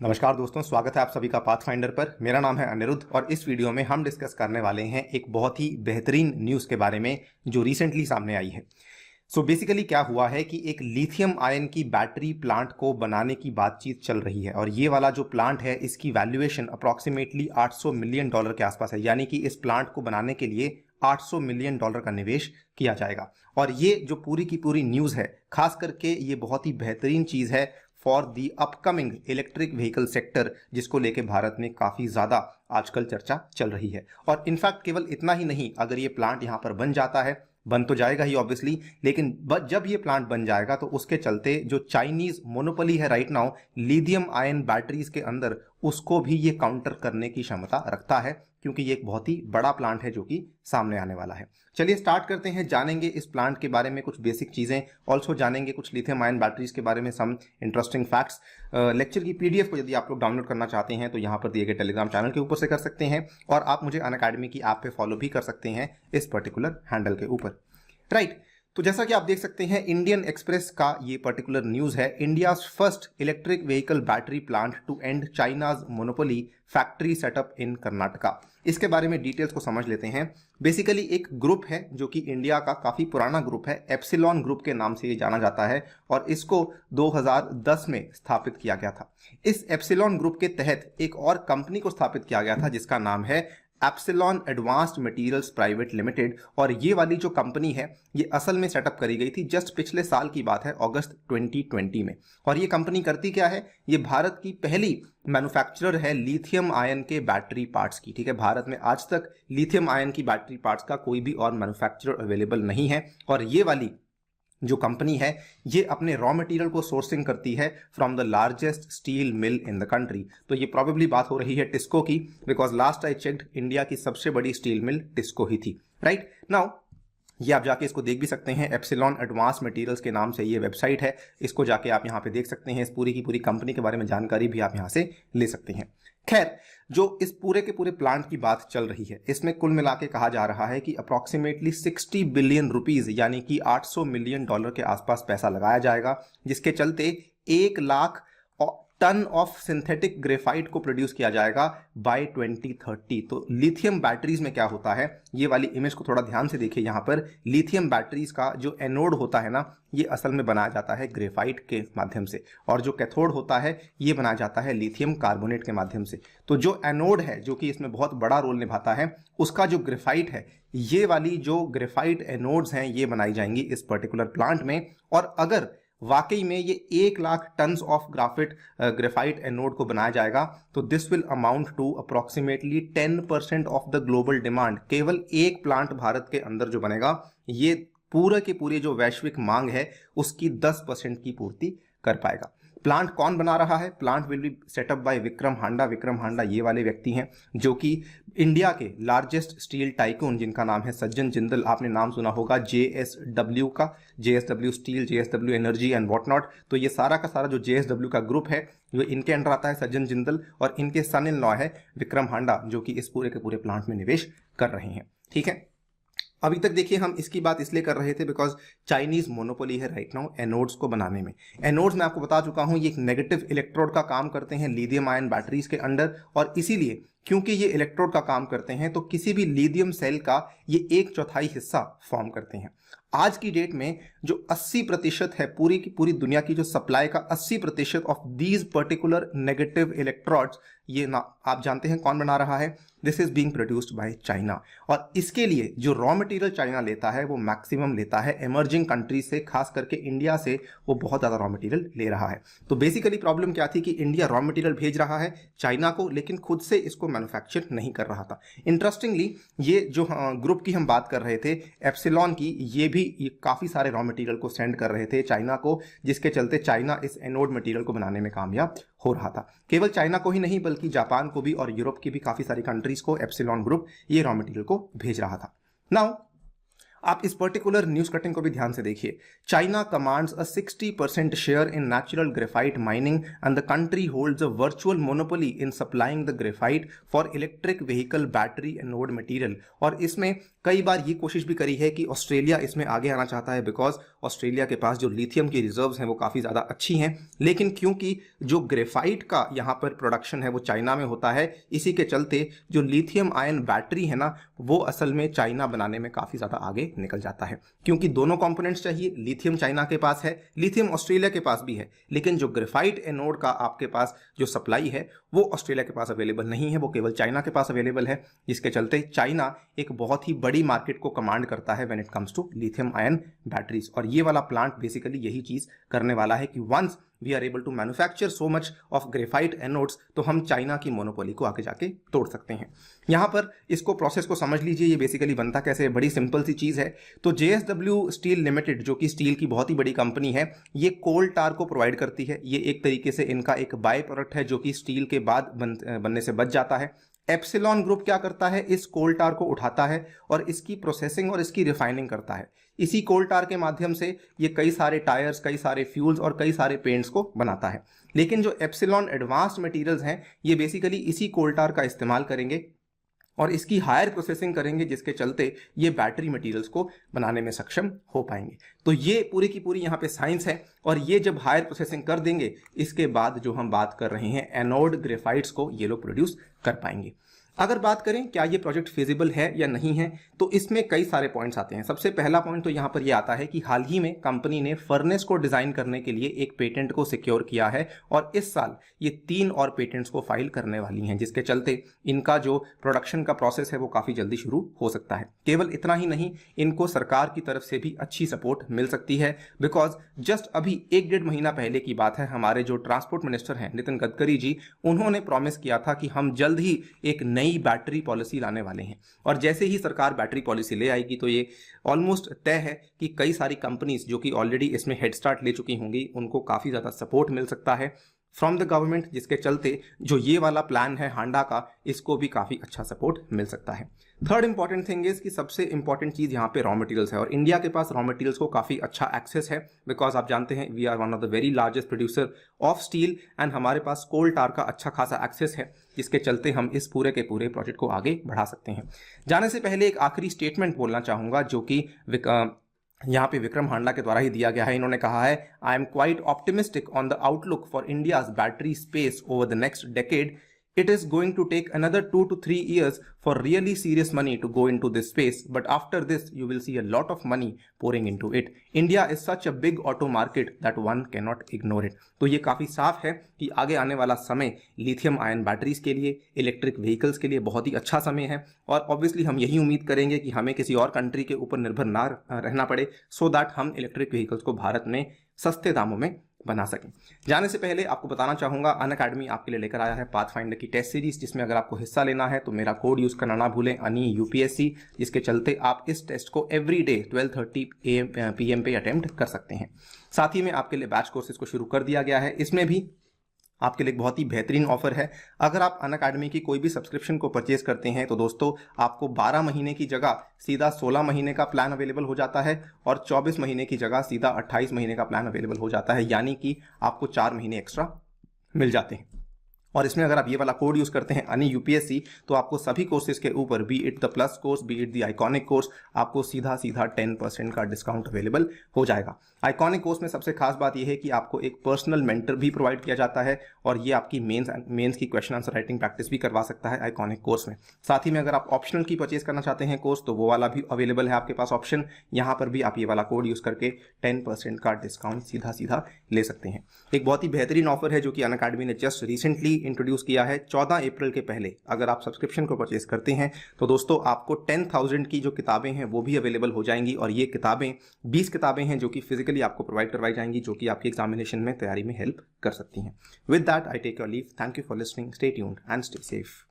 नमस्कार दोस्तों, स्वागत है आप सभी का पाथफाइंडर पर। मेरा नाम है अनिरुद्ध और इस वीडियो में हम डिस्कस करने वाले हैं एक बहुत ही बेहतरीन न्यूज़ के बारे में जो रिसेंटली सामने आई है। बेसिकली क्या हुआ है कि एक लिथियम आयन की बैटरी प्लांट को बनाने की बातचीत चल रही है और ये वाला जो प्लांट है इसकी वैल्यूएशन अप्रॉक्सीमेटली $800 मिलियन के आसपास है। यानी कि इस प्लांट को बनाने के लिए $800 मिलियन का निवेश किया जाएगा। और ये जो पूरी की पूरी न्यूज़ है, खास करके ये बहुत ही बेहतरीन चीज़ है for the upcoming electric vehicle sector, जिसको लेके भारत में काफ़ी ज़्यादा आजकल चर्चा चल रही है। और इनफैक्ट केवल इतना ही नहीं, अगर ये प्लांट यहाँ पर बन जाता है, बन तो जाएगा ही ऑब्वियसली, लेकिन जब ये प्लांट बन जाएगा तो उसके चलते जो चाइनीज मोनोपोली है right now lithium ion batteries के अंदर, उसको भी ये काउंटर करने की क्षमता रखता है, क्योंकि ये एक बहुत ही बड़ा प्लांट है जो कि सामने आने वाला है। चलिए स्टार्ट करते हैं, जानेंगे इस प्लांट के बारे में कुछ बेसिक चीज़ें, ऑल्सो जानेंगे कुछ लिथियम आयन बैटरीज के बारे में सम इंटरेस्टिंग फैक्ट्स। लेक्चर की पीडीएफ को यदि आप लोग डाउनलोड करना चाहते हैं तो यहाँ पर दिए गए टेलीग्राम चैनल के ऊपर से कर सकते हैं, और आप मुझे अनअकैडमी की ऐप पे फॉलो भी कर सकते हैं इस पर्टिकुलर हैंडल के ऊपर। राइट, तो जैसा कि आप देख सकते हैं, इंडियन एक्सप्रेस का ये पर्टिकुलर न्यूज़ है, India's first electric vehicle battery plant to end China's monopoly, factory setup in Karnataka. इसके बारे में डिटेल्स को समझ लेते हैं। बेसिकली एक ग्रुप है जो कि इंडिया का काफ़ी पुराना ग्रुप है, एप्सिलॉन ग्रुप के नाम से ये जाना जाता है, और इसको 2010 में स्थापित किया गया था। इस एप्सिलॉन ग्रुप के तहत एक और कंपनी को स्थापित किया गया था जिसका नाम है epsilon advanced materials private limited. और ये वाली जो कंपनी है ये असल में सेटअप करी गई थी जस्ट पिछले साल की बात है, अगस्त 2020 में। और ये कंपनी करती क्या है, ये भारत की पहली मैन्युफैक्चरर है लिथियम आयन के बैटरी पार्ट्स की। ठीक है, भारत में आज तक लिथियम आयन की बैटरी पार्ट्स का कोई भी और मैन्युफैक्चरर अवेलेबल नहीं है। और ये वाली जो कंपनी है ये अपने रॉ मटेरियल को सोर्सिंग करती है from the largest steel mill in the country. तो ये प्रॉबेबली बात हो रही है टिस्को की, because last I checked India की सबसे बड़ी स्टील मिल टिस्को ही थी। राइट नाउ ये आप जाके इसको देख भी सकते हैं, एप्सिलॉन एडवांस मटेरियल्स के नाम से ये वेबसाइट है, इसको जाके आप यहाँ पे देख सकते हैं। इस पूरी की पूरी कंपनी के बारे में जानकारी भी आप यहाँ से ले सकते हैं। खैर, जो इस पूरे के पूरे प्लांट की बात चल रही है, इसमें कुल मिला के कहा जा रहा है कि अप्रॉक्सीमेटली 60 बिलियन रुपीज यानी कि $800 मिलियन के आसपास पैसा लगाया जाएगा, जिसके चलते 1 lakh ton of synthetic graphite को प्रोड्यूस किया जाएगा बाय 2030। तो लिथियम बैटरीज में क्या होता है, ये वाली इमेज को थोड़ा ध्यान से देखिए। यहाँ पर लिथियम बैटरीज का जो एनोड होता है ना, ये असल में बनाया जाता है ग्रेफाइट के माध्यम से, और जो कैथोड होता है ये बनाया जाता है लिथियम कार्बोनेट के माध्यम से। तो जो एनोड है जो कि इसमें बहुत बड़ा रोल निभाता है, उसका जो ग्रेफाइट है, ये वाली जो ग्रेफाइट एनोड्स हैं ये बनाई जाएंगी इस पर्टिकुलर प्लांट में। और अगर वाकई में ये 1 lakh tons of graphite anode को बनाया जाएगा तो this will amount to approximately 10% of the global demand. केवल एक प्लांट भारत के अंदर जो बनेगा, ये पूरा के पूरे जो वैश्विक मांग है उसकी 10% की पूर्ति कर पाएगा। प्लांट कौन बना रहा है, plant will be setup by Vikram Handa. Vikram Handa ये वाले व्यक्ति हैं जो कि इंडिया के लार्जेस्ट स्टील टाइकून, जिनका नाम है सज्जन जिंदल। आपने नाम सुना होगा JSW का, JSW steel, JSW energy and what not. तो ये सारा का सारा जो JSW का ग्रुप है जो इनके अंडर आता है, सज्जन जिंदल, और इनके सन इन लॉ है विक्रम हांडा, जो कि इस पूरे के पूरे प्लांट में निवेश कर रहे हैं। ठीक है, अभी तक देखिए हम इसकी बात इसलिए कर रहे थे बिकॉज चाइनीज मोनोपोली है राइट नाउ एनोड्स को बनाने में। एनोड्स मैं आपको बता चुका हूं ये एक नेगेटिव इलेक्ट्रोड का काम करते हैं लिथियम आयन बैटरीज के अंडर, और इसीलिए क्योंकि ये इलेक्ट्रोड का काम करते हैं तो किसी भी लिथियम सेल का ये 1/4 हिस्सा फॉर्म करते हैं। आज की डेट में जो 80% है पूरी की पूरी दुनिया की जो सप्लाई का 80% of these particular negative electrodes, ये ना आप जानते हैं कौन बना रहा है, this is being produced by China. और इसके लिए जो रॉ मटेरियल चाइना लेता है वो मैक्सिमम लेता है इमर्जिंग कंट्रीज से, खास करके इंडिया से वो बहुत ज़्यादा रॉ मटेरियल ले रहा है। तो बेसिकली प्रॉब्लम क्या थी कि इंडिया रॉ मटेरियल भेज रहा है चाइना को, लेकिन खुद से इसको मैन्युफैक्चर नहीं कर रहा था। इंटरेस्टिंगली ये जो ग्रुप की हम बात कर रहे थे एप्सिलॉन की, ये काफ़ी सारे रॉ मटेरियल को सेंड कर रहे थे चाइना को, जिसके चलते चाइना इस एनोड मटेरियल को बनाने में कामयाब हो रहा था। केवल चाइना को ही नहीं बल्कि जापान को भी और यूरोप की भी काफ़ी सारी कंट्रीज को एप्सिलॉन ग्रुप ये रॉ मटेरियल को भेज रहा था। नाउ आप इस पर्टिकुलर न्यूज कटिंग को भी ध्यान से देखिए। China commands a 60% share in natural graphite mining and the country holds a virtual monopoly in supplying the graphite for electric vehicle battery anode material. और इसमें कई बार ये कोशिश भी करी है कि ऑस्ट्रेलिया इसमें आगे आना चाहता है, बिकॉज ऑस्ट्रेलिया के पास जो लिथियम की रिजर्व्स हैं वो काफ़ी ज़्यादा अच्छी हैं, लेकिन क्योंकि जो ग्रेफाइट का यहाँ पर प्रोडक्शन है वो चाइना में होता है, इसी के चलते जो लिथियम आयन बैटरी है ना वो असल में चाइना बनाने में काफ़ी ज़्यादा आगे निकल जाता है, क्योंकि दोनों कंपोनेंट्स चाहिए। लिथियम चाइना के पास है, लिथियम ऑस्ट्रेलिया के पास भी है, लेकिन जो ग्रेफाइट एनोड का आपके पास जो सप्लाई है वो ऑस्ट्रेलिया के पास अवेलेबल नहीं है, वो केवल चाइना के पास अवेलेबल है, जिसके चलते चाइना एक बहुत ही बड़ी मार्केट को कमांड करता है when it comes to lithium ion batteries. और ये वाला प्लांट बेसिकली यही चीज करने वाला है कि once we are able to manufacture so much of graphite anodes तो हम चाइना की मोनोपोली को आगे जाके तोड़ सकते हैं। यहाँ पर इसको प्रोसेस को समझ लीजिए, ये बेसिकली बनता कैसे है, बड़ी सिंपल सी चीज़ है। तो JSW स्टील लिमिटेड जो कि स्टील की बहुत ही बड़ी कंपनी है, ये कोल टार को प्रोवाइड करती है। ये एक तरीके से इनका एक बाय प्रोडक्ट है जो कि स्टील के बाद बनने से बच जाता है। एप्सिलॉन ग्रुप क्या करता है, इस कोल टार को उठाता है और इसकी प्रोसेसिंग और इसकी रिफाइनिंग करता है। इसी कोल टार के माध्यम से ये कई सारे टायर्स, कई सारे फ्यूल्स और कई सारे पेंट्स को बनाता है। लेकिन जो एप्सिलॉन एडवांस्ड मटेरियल्स हैं ये बेसिकली इसी कोल टार का इस्तेमाल करेंगे और इसकी हायर प्रोसेसिंग करेंगे, जिसके चलते ये बैटरी मटेरियल्स को बनाने में सक्षम हो पाएंगे। तो ये पूरी की पूरी यहाँ पे साइंस है, और ये जब हायर प्रोसेसिंग कर देंगे इसके बाद जो हम बात कर रहे हैं एनोड ग्रेफाइट्स को ये लोग प्रोड्यूस कर पाएंगे। अगर बात करें क्या ये प्रोजेक्ट फिजिबल है या नहीं है, तो इसमें कई सारे पॉइंट्स आते हैं। सबसे पहला पॉइंट तो यहाँ पर ये आता है कि हाल ही में कंपनी ने फर्नेस को डिजाइन करने के लिए एक पेटेंट को सिक्योर किया है और इस साल ये 3 और पेटेंट्स को फाइल करने वाली हैं, जिसके चलते इनका जो प्रोडक्शन का प्रोसेस है वो काफ़ी जल्दी शुरू हो सकता है। केवल इतना ही नहीं, इनको सरकार की तरफ से भी अच्छी सपोर्ट मिल सकती है, बिकॉज जस्ट अभी 1-1.5 महीना पहले की बात है, हमारे जो ट्रांसपोर्ट मिनिस्टर हैं नितिन गडकरी जी, उन्होंने प्रॉमिस किया था कि हम जल्द ही एक नई बैटरी पॉलिसी लाने वाले हैं। और जैसे ही सरकार बैटरी पॉलिसी ले आएगी तो ये ऑलमोस्ट तय है कि कई सारी कंपनीज जो कि ऑलरेडी इसमें हेड स्टार्ट ले चुकी होंगी उनको काफ़ी ज़्यादा सपोर्ट मिल सकता है फ्रॉम द गवर्नमेंट, जिसके चलते जो ये वाला प्लान है हांडा का, इसको भी काफ़ी अच्छा सपोर्ट मिल सकता है। थर्ड इंपॉर्टेंट थिंग इज कि सबसे इंपॉर्टेंट चीज़ यहाँ पे रॉ मटेरियल्स है, और इंडिया के पास रॉ मटेरियल्स को काफ़ी अच्छा एक्सेस है, बिकॉज आप जानते हैं we are one of the very largest producer of steel and हमारे पास कोल टार का अच्छा खासा एक्सेस है, जिसके चलते हम इस पूरे के पूरे प्रोजेक्ट को आगे बढ़ा सकते हैं। जाने से पहले एक आखिरी स्टेटमेंट बोलना चाहूँगा जो कि यहाँ पे विक्रम हांडा के द्वारा ही दिया गया है। इन्होंने कहा है, I am quite optimistic on the outlook for India's battery space over the next decade. It is going to take another 2 to 3 years for really serious money to go into this space, but after this you will see a lot of money pouring into it. India is such a big auto market that one cannot ignore it. तो ये काफ़ी साफ है कि आगे आने वाला समय लिथियम आयन बैटरीज के लिए, इलेक्ट्रिक व्हीकल्स के लिए बहुत ही अच्छा समय है, और ऑब्वियसली हम यही उम्मीद करेंगे कि हमें किसी और कंट्री के ऊपर निर्भर ना रहना पड़े, सो दैट हम इलेक्ट्रिक व्हीकल्स को भारत में सस्ते दामों में बना सकें। जाने से पहले आपको बताना चाहूँगा, अनअकैडमी आपके लिए लेकर आया है पाथफाइंडर की टेस्ट सीरीज, जिसमें अगर आपको हिस्सा लेना है तो मेरा कोड यूज़ करना ना भूलें, अनि UPSC, जिसके चलते आप इस टेस्ट को एवरी डे 12:30 PM पे अटेम्प्ट कर सकते हैं। साथ ही में आपके लिए बैच कोर्सेज को शुरू कर दिया गया है, इसमें भी आपके लिए एक बहुत ही बेहतरीन ऑफर है। अगर आप अनअकैडमी की कोई भी सब्सक्रिप्शन को परचेज करते हैं तो दोस्तों आपको 12 महीने की जगह सीधा 16 महीने का प्लान अवेलेबल हो जाता है, और 24 महीने की जगह सीधा 28 महीने का प्लान अवेलेबल हो जाता है, यानी कि आपको 4 महीने एक्स्ट्रा मिल जाते हैं। और इसमें अगर आप ये वाला कोड यूज़ करते हैं अनि UPSC, तो आपको सभी कोर्सेज के ऊपर, B it the plus course, B it the iconic course, आपको सीधा 10% का डिस्काउंट अवेलेबल हो जाएगा। आइकॉनिक कोर्स में सबसे खास बात यह है कि आपको एक पर्सनल मेंटर भी प्रोवाइड किया जाता है, और ये आपकी मेंस की क्वेश्चन आंसर राइटिंग प्रैक्टिस भी करवा सकता है आइकॉनिक कोर्स में। साथ ही में अगर आप ऑप्शनल की परचेज करना चाहते हैं कोर्स, तो वो वाला भी अवेलेबल है आपके पास ऑप्शन। यहाँ पर भी आप ये वाला कोड यूज़ करके 10% का डिस्काउंट सीधा ले सकते हैं। एक बहुत ही बेहतरीन ऑफर है जो कि अनअकैडमी ने जस्ट रिसेंटली इंट्रोड्यूस किया है। 14 अप्रैल के पहले अगर आप सब्सक्रिप्शन को परचेज करते हैं तो दोस्तों आपको 10,000 की जो किताबें हैं वो भी अवेलेबल हो जाएंगी, और ये किताबें 20 किताबें हैं जो कि फिजिकली आपको प्रोवाइड करवाई जाएंगी, जो कि आपकी एग्जामिनेशन में तैयारी में हेल्प कर सकती हैं। With that I take your leave. Thank you for listening, stay tuned and stay safe.